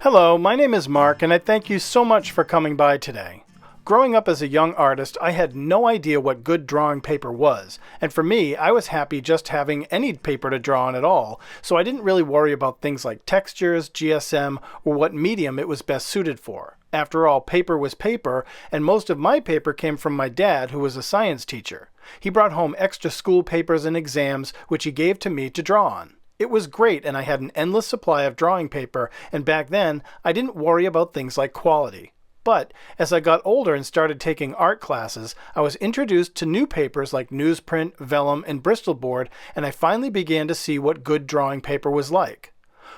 Hello, my name is Mark, and I thank you so much for coming by today. Growing up as a young artist, I had no idea what good drawing paper was, and for me, I was happy just having any paper to draw on at all, so I didn't really worry about things like textures, GSM, or what medium it was best suited for. After all, paper was paper, and most of my paper came from my dad, who was a science teacher. He brought home extra school papers and exams, which he gave to me to draw on. It was great, and I had an endless supply of drawing paper, and back then, I didn't worry about things like quality. But as I got older and started taking art classes, I was introduced to new papers like newsprint, vellum, and Bristol board, and I finally began to see what good drawing paper was like.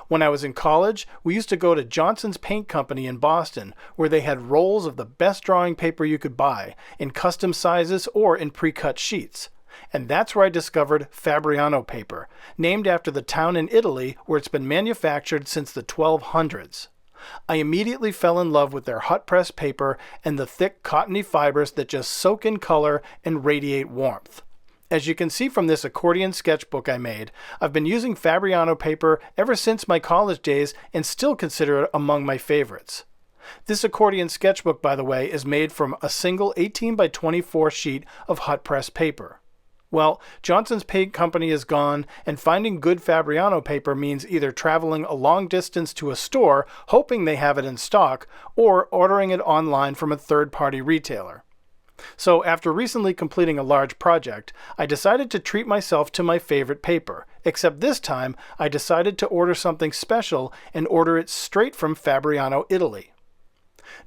When I was in college, we used to go to Johnson's Paint Company in Boston, where they had rolls of the best drawing paper you could buy, in custom sizes or in pre-cut sheets. And that's where I discovered Fabriano paper, named after the town in Italy where it's been manufactured since the 1200s. I immediately fell in love with their hot-press paper and the thick cottony fibers that just soak in color and radiate warmth. As you can see from this accordion sketchbook I made, I've been using Fabriano paper ever since my college days and still consider it among my favorites. This accordion sketchbook, by the way, is made from a single 18 by 24 sheet of hot-press paper. Well, Johnson's Paint Company is gone, and finding good Fabriano paper means either traveling a long distance to a store, hoping they have it in stock, or ordering it online from a third-party retailer. So after recently completing a large project, I decided to treat myself to my favorite paper, except this time I decided to order something special and order it straight from Fabriano, Italy.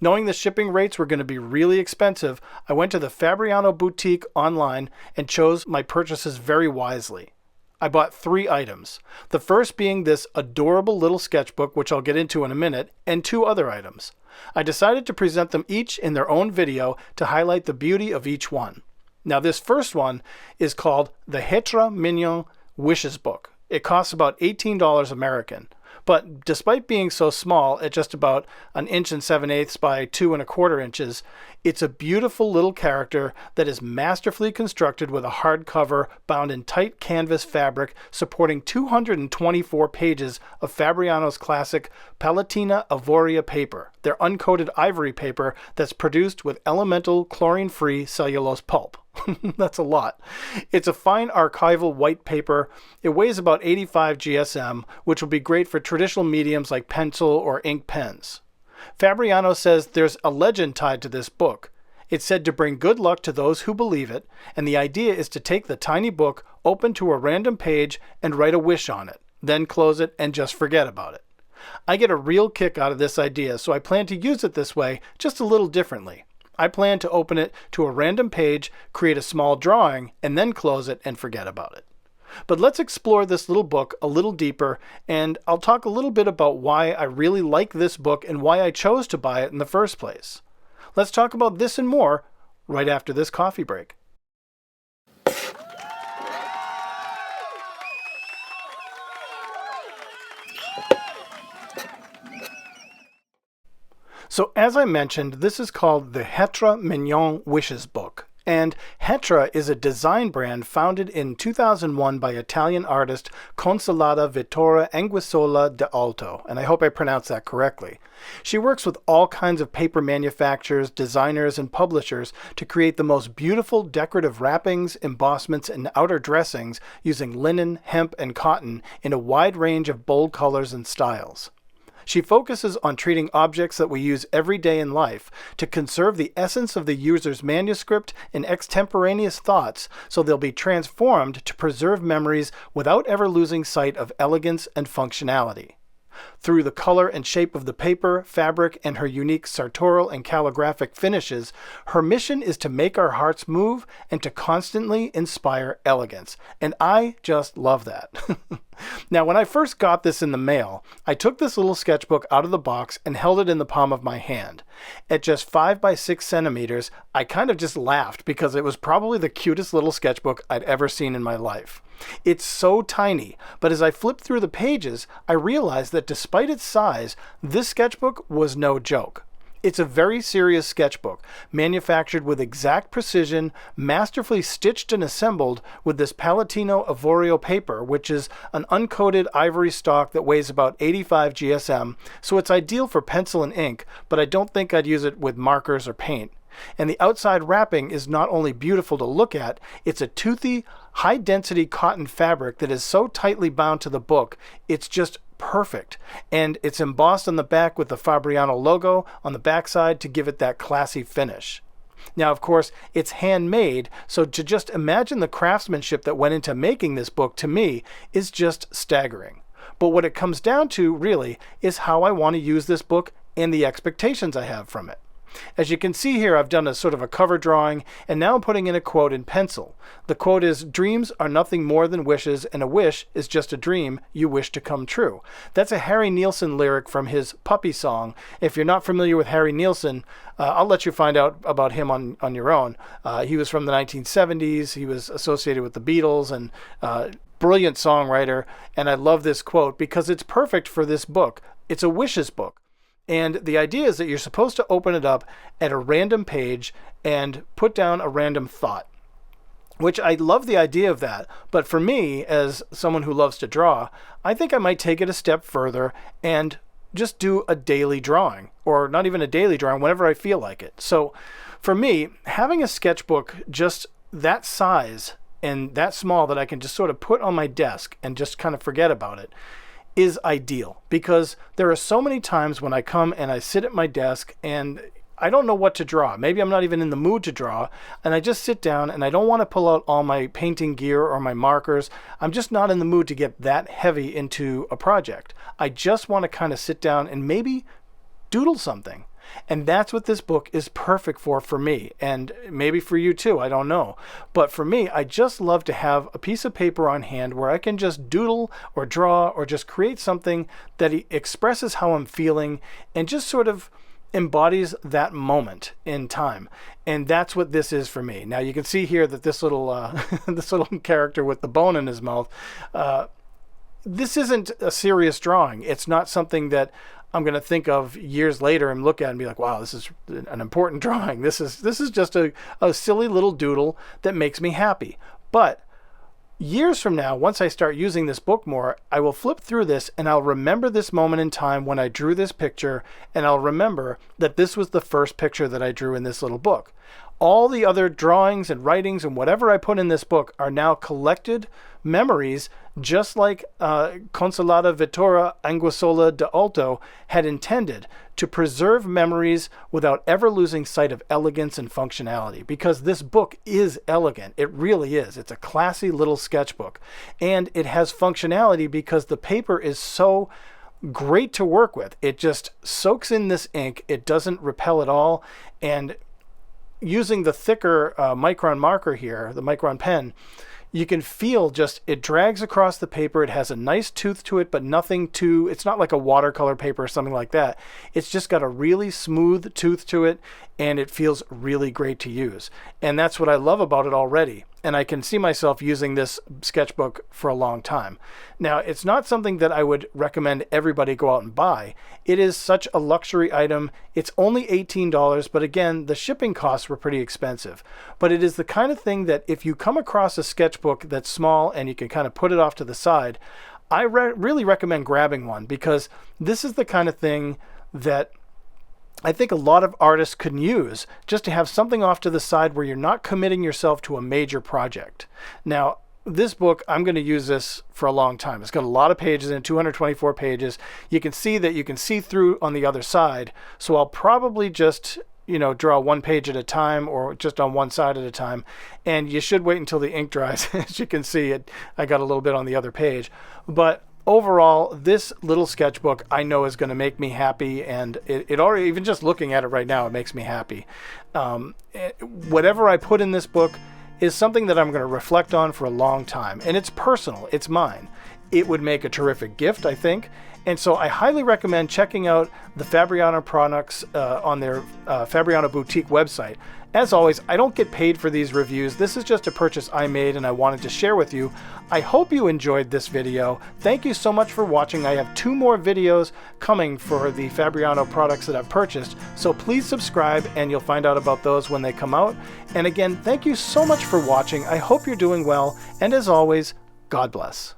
Knowing the shipping rates were going to be really expensive, I went to the Fabriano boutique online and chose my purchases very wisely. I bought 3 items, the first being this adorable little sketchbook, which I'll get into in a minute, and 2 other items. I decided to present them each in their own video to highlight the beauty of each one. Now this first one is called the Hetre Mignon Wishes book. It costs about $18 American. But despite being so small, at just about 1 7/8 inches by 2 1/4 inches, it's a beautiful little character that is masterfully constructed with a hardcover bound in tight canvas fabric supporting 224 pages of Fabriano's classic Palatina Avoria paper, their uncoated ivory paper that's produced with elemental chlorine-free cellulose pulp. That's a lot. It's a fine archival white paper. It weighs about 85 GSM, which will be great for traditional mediums like pencil or ink pens. Fabriano says there's a legend tied to this book. It's said to bring good luck to those who believe it, and the idea is to take the tiny book, open to a random page, and write a wish on it, then close it and just forget about it. I get a real kick out of this idea, so I plan to use it this way, just a little differently. I plan to open it to a random page, create a small drawing, and then close it and forget about it. But let's explore this little book a little deeper, and I'll talk a little bit about why I really like this book and why I chose to buy it in the first place. Let's talk about this and more right after this coffee break. So as I mentioned, this is called the Hetre Mignon Wishes book. And Hetre is a design brand founded in 2001 by Italian artist Consolata Vittoria Anguissola d'Alto, and I hope I pronounced that correctly. She works with all kinds of paper manufacturers, designers, and publishers to create the most beautiful decorative wrappings, embossments, and outer dressings using linen, hemp, and cotton in a wide range of bold colors and styles. She focuses on treating objects that we use every day in life to conserve the essence of the user's manuscript and extemporaneous thoughts so they'll be transformed to preserve memories without ever losing sight of elegance and functionality. Through the color and shape of the paper, fabric, and her unique sartorial and calligraphic finishes, her mission is to make our hearts move and to constantly inspire elegance. And I just love that. Now, when I first got this in the mail, I took this little sketchbook out of the box and held it in the palm of my hand. At just 5 by 6 centimeters, I kind of just laughed because it was probably the cutest little sketchbook I'd ever seen in my life. It's so tiny, but as I flipped through the pages, I realized that despite its size, this sketchbook was no joke. It's a very serious sketchbook, manufactured with exact precision, masterfully stitched and assembled with this Palatino Avorio paper, which is an uncoated ivory stock that weighs about 85 GSM, so it's ideal for pencil and ink, but I don't think I'd use it with markers or paint. And the outside wrapping is not only beautiful to look at, it's a toothy, high-density cotton fabric that is so tightly bound to the book, it's just perfect. And it's embossed on the back with the Fabriano logo on the backside to give it that classy finish. Now, of course, it's handmade, so to just imagine the craftsmanship that went into making this book, to me, is just staggering. But what it comes down to, really, is how I want to use this book and the expectations I have from it. As you can see here, I've done a sort of a cover drawing, and now I'm putting in a quote in pencil. The quote is, "Dreams are nothing more than wishes, and a wish is just a dream you wish to come true." That's a Harry Nilsson lyric from his Puppy song. If you're not familiar with Harry Nilsson, I'll let you find out about him on your own. He was from the 1970s. He was associated with the Beatles, and brilliant songwriter. And I love this quote because it's perfect for this book. It's a wishes book. And the idea is that you're supposed to open it up at a random page and put down a random thought, which I love the idea of that. But for me, as someone who loves to draw, I think I might take it a step further and just do a daily drawing, or not even a daily drawing, whenever I feel like it. So for me, having a sketchbook just that size and that small that I can just sort of put on my desk and just kind of forget about it is ideal, because there are so many times when I come and I sit at my desk and I don't know what to draw. Maybe I'm not even in the mood to draw, and I just sit down and I don't want to pull out all my painting gear or my markers. I'm just not in the mood to get that heavy into a project. I just want to kind of sit down and maybe doodle something. And that's what this book is perfect for me, and maybe for you too, I don't know. But for me, I just love to have a piece of paper on hand where I can just doodle or draw or just create something that expresses how I'm feeling and just sort of embodies that moment in time. And that's what this is for me. Now you can see here that this little this little character with the bone in his mouth, this isn't a serious drawing. It's not something that I'm going to think of years later and look at and be like, wow, this is an important drawing. This is just a silly little doodle that makes me happy. But years from now, once I start using this book more, I will flip through this and I'll remember this moment in time when I drew this picture, and I'll remember that this was the first picture that I drew in this little book. All the other drawings and writings and whatever I put in this book are now collected memories, just like Consolata Vittoria Anguissola de Alto had intended, to preserve memories without ever losing sight of elegance and functionality, because this book is elegant. It really is. It's a classy little sketchbook, and it has functionality because the paper is so great to work with. It just soaks in this ink. It doesn't repel at all, and using the thicker Micron marker here, the Micron pen, you can feel just it drags across the paper. It has a nice tooth to it, but nothing too, it's not like a watercolor paper or something like that. It's just got a really smooth tooth to it, and it feels really great to use. And that's what I love about it already. And I can see myself using this sketchbook for a long time. Now, it's not something that I would recommend everybody go out and buy. It is such a luxury item. It's only $18, but again, the shipping costs were pretty expensive. But it is the kind of thing that if you come across a sketchbook that's small and you can kind of put it off to the side, I really recommend grabbing one, because this is the kind of thing that I think a lot of artists could use, just to have something off to the side where you're not committing yourself to a major project. Now, this book, I'm going to use this for a long time. It's got a lot of pages in it, 224 pages. You can see that you can see through on the other side. So I'll probably just, draw one page at a time, or just on one side at a time. And you should wait until the ink dries. As you can see, I got a little bit on the other page. But overall, this little sketchbook I know is going to make me happy, and it already, even just looking at it right now, it makes me happy. Whatever I put in this book is something that I'm going to reflect on for a long time, and it's personal. It's mine. It would make a terrific gift, I think, And so I highly recommend checking out the Fabriano products on their Fabriano Boutique website. As always, I don't get paid for these reviews. This is just a purchase I made and I wanted to share with you. I hope you enjoyed this video. Thank you so much for watching. I have 2 more videos coming for the Fabriano products that I've purchased, so please subscribe and you'll find out about those when they come out. And again, thank you so much for watching. I hope you're doing well, and as always, God bless.